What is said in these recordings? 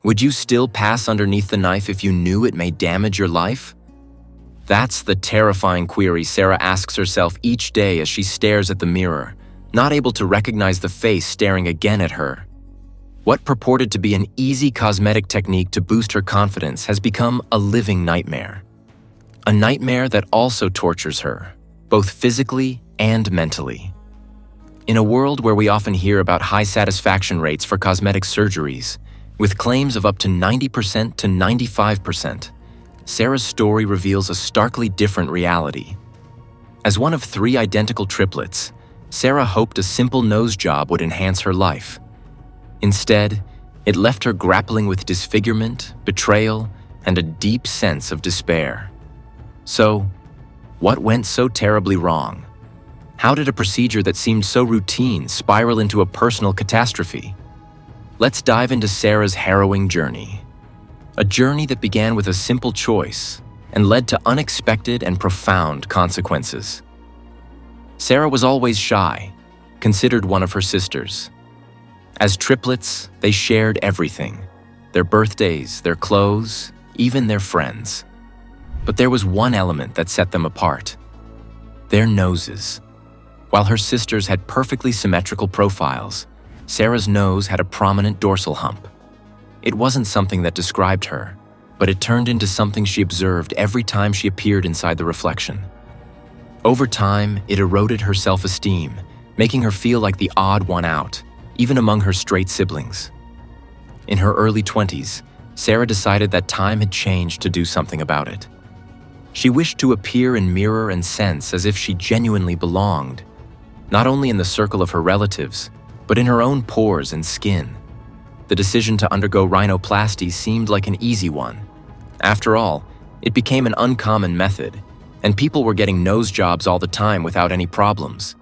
Would you still pass underneath the knife if you knew it may damage your life? That's the terrifying query Sarah asks herself each day as she stares at the mirror, not able to recognize the face staring again at her. What purported to be an easy cosmetic technique to boost her confidence has become a living nightmare. A nightmare that also tortures her, both physically and mentally. In a world where we often hear about high satisfaction rates for cosmetic surgeries, with claims of up to 90% to 95%, Sarah's story reveals a starkly different reality. As one of 3 identical triplets, Sarah hoped a simple nose job would enhance her life. Instead, it left her grappling with disfigurement, betrayal, and a deep sense of despair. So, what went so terribly wrong? How did a procedure that seemed so routine spiral into a personal catastrophe? Let's dive into Sarah's harrowing journey. A journey that began with a simple choice and led to unexpected and profound consequences. Sarah was always shy, considered one of her sisters. As triplets, they shared everything: their birthdays, their clothes, even their friends. But there was one element that set them apart: their noses. While her sisters had perfectly symmetrical profiles, Sarah's nose had a prominent dorsal hump. It wasn't something that described her, but it turned into something she observed every time she appeared inside the reflection. Over time, it eroded her self-esteem, making her feel like the odd one out, even among her straight siblings. In her early 20s, Sarah decided that time had changed to do something about it. She wished to appear in mirror and sense as if she genuinely belonged, not only in the circle of her relatives, but in her own pores and skin. The decision to undergo rhinoplasty seemed like an easy one. After all, it became an uncommon method, and people were getting nose jobs all the time without any problems.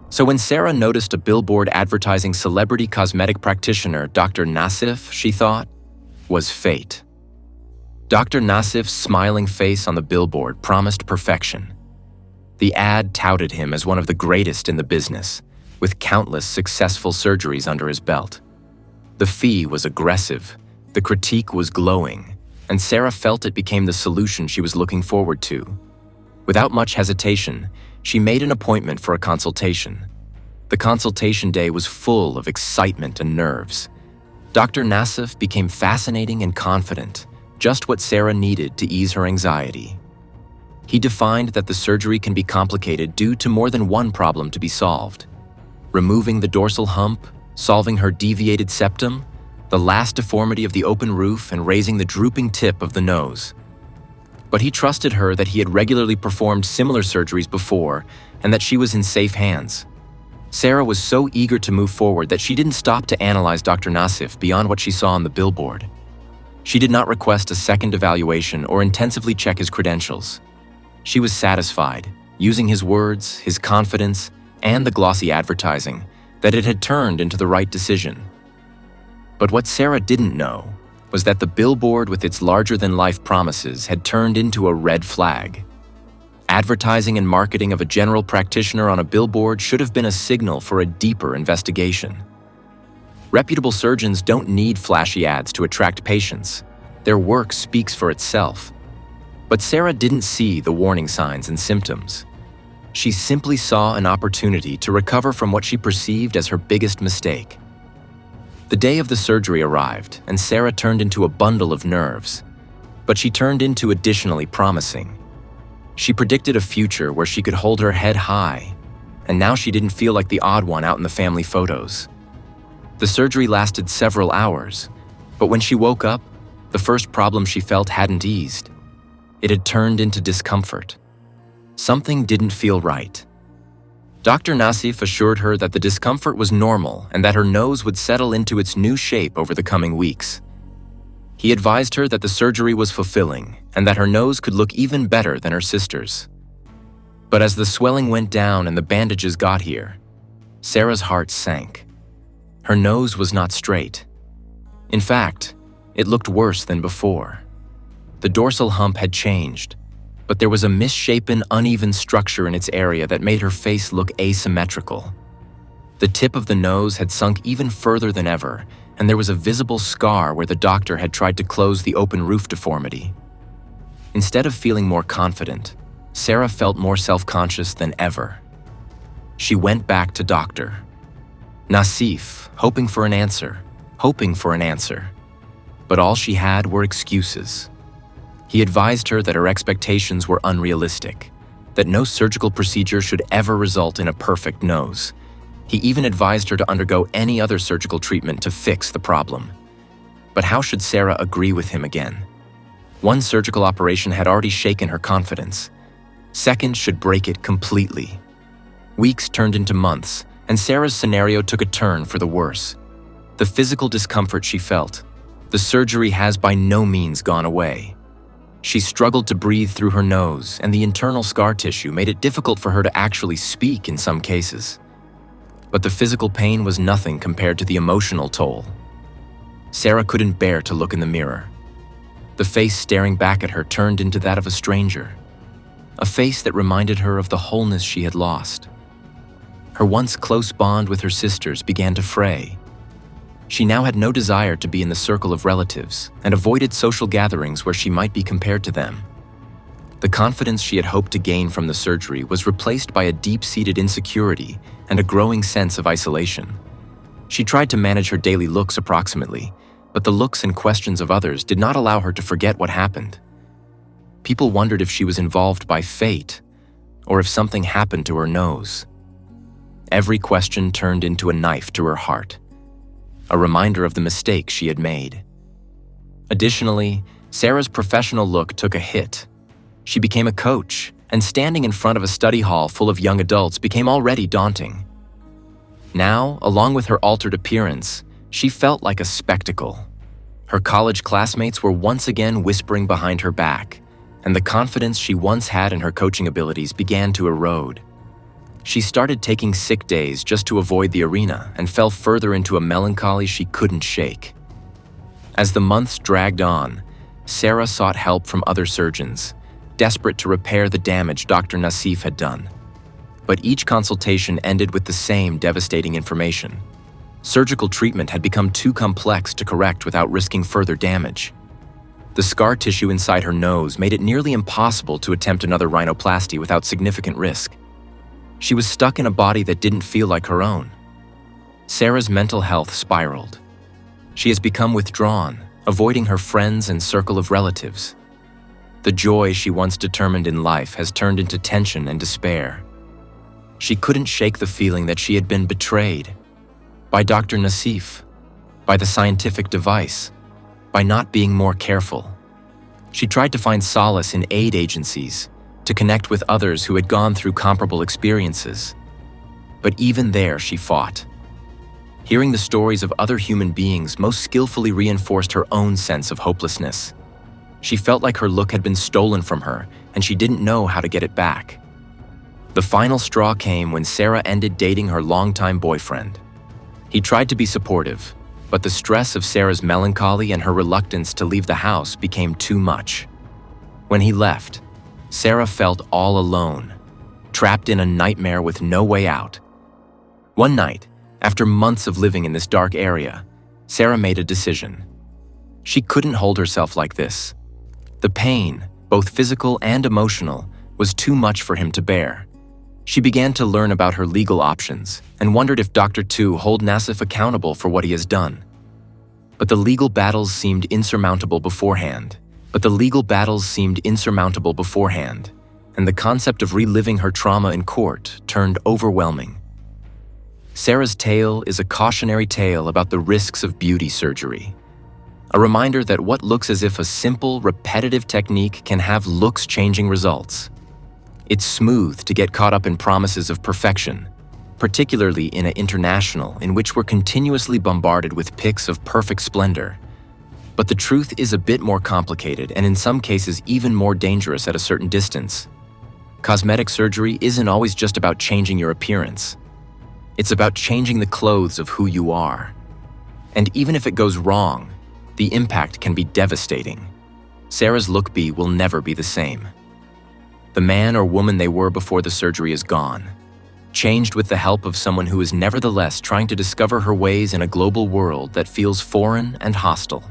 So when Sarah noticed a billboard advertising celebrity cosmetic practitioner Dr. Nassif, she thought, was fate. Dr. Nassif's smiling face on the billboard promised perfection. The ad touted him as one of the greatest in the business, with countless successful surgeries under his belt. The fee was aggressive, the critique was glowing, and Sarah felt it became the solution she was looking forward to. Without much hesitation, she made an appointment for a consultation. The consultation day was full of excitement and nerves. Dr. Nassif became fascinating and confident, just what Sarah needed to ease her anxiety. He defined that the surgery can be complicated due to more than one problem to be solved: removing the dorsal hump, solving her deviated septum, the last deformity of the open roof, and raising the drooping tip of the nose. But he trusted her that he had regularly performed similar surgeries before and that she was in safe hands. Sarah was so eager to move forward that she didn't stop to analyze Dr. Nassif beyond what she saw on the billboard. She did not request a second evaluation or intensively check his credentials. She was satisfied, using his words, his confidence, and the glossy advertising, that it had turned into the right decision. But what Sarah didn't know was that the billboard with its larger-than-life promises had turned into a red flag. Advertising and marketing of a general practitioner on a billboard should have been a signal for a deeper investigation. Reputable surgeons don't need flashy ads to attract patients. Their work speaks for itself. But Sarah didn't see the warning signs and symptoms. She simply saw an opportunity to recover from what she perceived as her biggest mistake. The day of the surgery arrived, and Sarah turned into a bundle of nerves. But she turned into additionally promising. She predicted a future where she could hold her head high, and now she didn't feel like the odd one out in the family photos. The surgery lasted several hours, but when she woke up, the first problem she felt hadn't eased. It had turned into discomfort. Something didn't feel right. Dr. Nassif assured her that the discomfort was normal and that her nose would settle into its new shape over the coming weeks. He advised her that the surgery was fulfilling and that her nose could look even better than her sister's. But as the swelling went down and the bandages got here, Sarah's heart sank. Her nose was not straight. In fact, it looked worse than before. The dorsal hump had changed, but there was a misshapen, uneven structure in its area that made her face look asymmetrical. The tip of the nose had sunk even further than ever, and there was a visible scar where the doctor had tried to close the open roof deformity. Instead of feeling more confident, Sarah felt more self-conscious than ever. She went back to Dr. Nassif, hoping for an answer. But all she had were excuses. He advised her that her expectations were unrealistic, that no surgical procedure should ever result in a perfect nose. He even advised her to undergo any other surgical treatment to fix the problem. But how should Sarah agree with him again? One surgical operation had already shaken her confidence. Second should break it completely. Weeks turned into months, and Sarah's scenario took a turn for the worse. The physical discomfort she felt, the surgery has by no means gone away. She struggled to breathe through her nose, and the internal scar tissue made it difficult for her to actually speak in some cases. But the physical pain was nothing compared to the emotional toll. Sarah couldn't bear to look in the mirror. The face staring back at her turned into that of a stranger, a face that reminded her of the wholeness she had lost. Her once close bond with her sisters began to fray. She now had no desire to be in the circle of relatives and avoided social gatherings where she might be compared to them. The confidence she had hoped to gain from the surgery was replaced by a deep-seated insecurity and a growing sense of isolation. She tried to manage her daily looks approximately, but the looks and questions of others did not allow her to forget what happened. People wondered if she was involved by fate or if something happened to her nose. Every question turned into a knife to her heart, a reminder of the mistake she had made. Additionally, Sarah's professional look took a hit. She became a coach, and standing in front of a study hall full of young adults became already daunting. Now, along with her altered appearance, she felt like a spectacle. Her college classmates were once again whispering behind her back, and the confidence she once had in her coaching abilities began to erode. She started taking sick days just to avoid the arena and fell further into a melancholy she couldn't shake. As the months dragged on, Sarah sought help from other surgeons, desperate to repair the damage Dr. Nassif had done. But each consultation ended with the same devastating information. Surgical treatment had become too complex to correct without risking further damage. The scar tissue inside her nose made it nearly impossible to attempt another rhinoplasty without significant risk. She was stuck in a body that didn't feel like her own. Sarah's mental health spiraled. She has become withdrawn, avoiding her friends and circle of relatives. The joy she once determined in life has turned into tension and despair. She couldn't shake the feeling that she had been betrayed by Dr. Nassif, by the scientific device, by not being more careful. She tried to find solace in aid agencies, to connect with others who had gone through comparable experiences. But even there, she fought. Hearing the stories of other human beings most skillfully reinforced her own sense of hopelessness. She felt like her look had been stolen from her, and she didn't know how to get it back. The final straw came when Sarah ended dating her longtime boyfriend. He tried to be supportive, but the stress of Sarah's melancholy and her reluctance to leave the house became too much. When he left, Sarah felt all alone, trapped in a nightmare with no way out. One night, after months of living in this dark area, Sarah made a decision. She couldn't hold herself like this. The pain, both physical and emotional, was too much for him to bear. She began to learn about her legal options and wondered if Dr. Tu hold Nassif accountable for what he has done. But the legal battles seemed insurmountable beforehand, and the concept of reliving her trauma in court turned overwhelming. Sarah's tale is a cautionary tale about the risks of beauty surgery. A reminder that what looks as if a simple, repetitive technique can have looks-changing results. It's smooth to get caught up in promises of perfection, particularly in an international in which we're continuously bombarded with pics of perfect splendor. But the truth is a bit more complicated and in some cases even more dangerous at a certain distance. Cosmetic surgery isn't always just about changing your appearance. It's about changing the clothes of who you are. And even if it goes wrong, the impact can be devastating. Sarah's look will never be the same. The man or woman they were before the surgery is gone. changed with the help of someone who is nevertheless trying to discover her ways in a global world that feels foreign and hostile.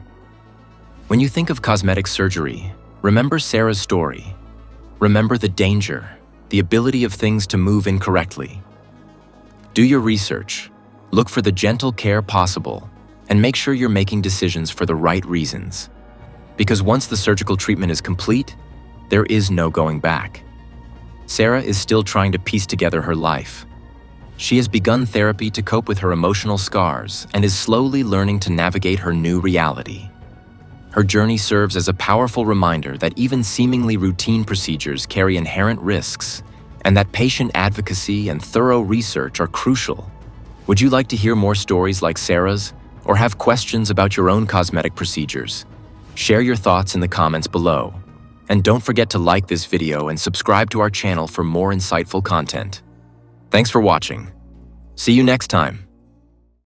When you think of cosmetic surgery, remember Sarah's story. Remember the danger, the ability of things to move incorrectly. Do your research, look for the gentle care possible, and make sure you're making decisions for the right reasons. Because once the surgical treatment is complete, there is no going back. Sarah is still trying to piece together her life. She has begun therapy to cope with her emotional scars and is slowly learning to navigate her new reality. Her journey serves as a powerful reminder that even seemingly routine procedures carry inherent risks, and that patient advocacy and thorough research are crucial. Would you like to hear more stories like Sarah's, or have questions about your own cosmetic procedures? Share your thoughts in the comments below. And don't forget to like this video and subscribe to our channel for more insightful content. Thanks for watching. See you next time.